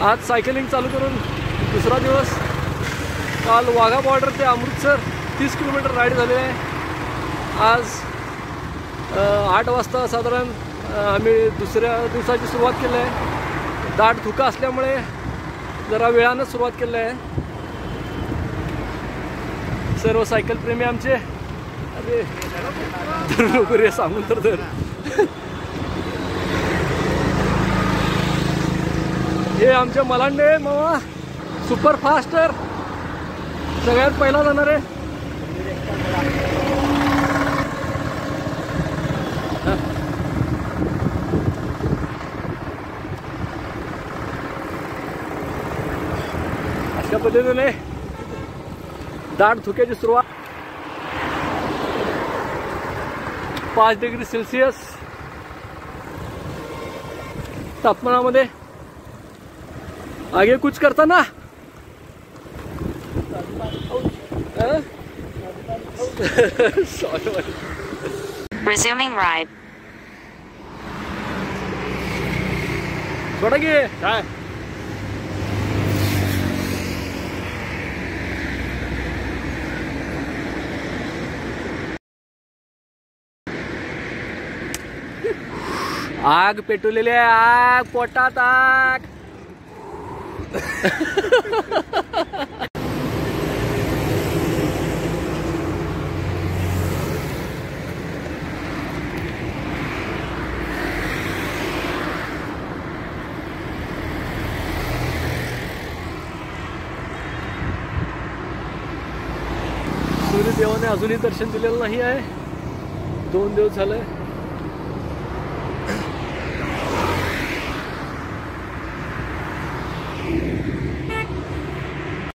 आज सायकलिंग चालू करून दुसरा दिवस. काल वाघा बॉर्डर ते अमृतसर 30 किलोमीटर राईड झालेले आहे. आज 8 वाजता साधारण आम्ही दुसऱ्या दिवसाची सुरुवात केली आहे. दाट धुका असल्यामुळे जरा वेळानं सुरुवात केली आहे. सर्व सायकल प्रेमी आमचे अरे नको रे सांगून तर हे आमचे मलांडे मामा सुपर फास्टर सगळ्यात पहिला जाणार आहे. अशा पद्धतीने दाट धुक्याची सुरुवात. 5 डिग्री सेल्सिअस तापमानामध्ये आगे कुछ करता ना. Resuming ride. सोडा की काय आग पेटवलेली आहे. आग पोटात आग. सूर्यदेवाने अजूनही दर्शन दिलेलं नाही आहे. 2 दिवस झाले.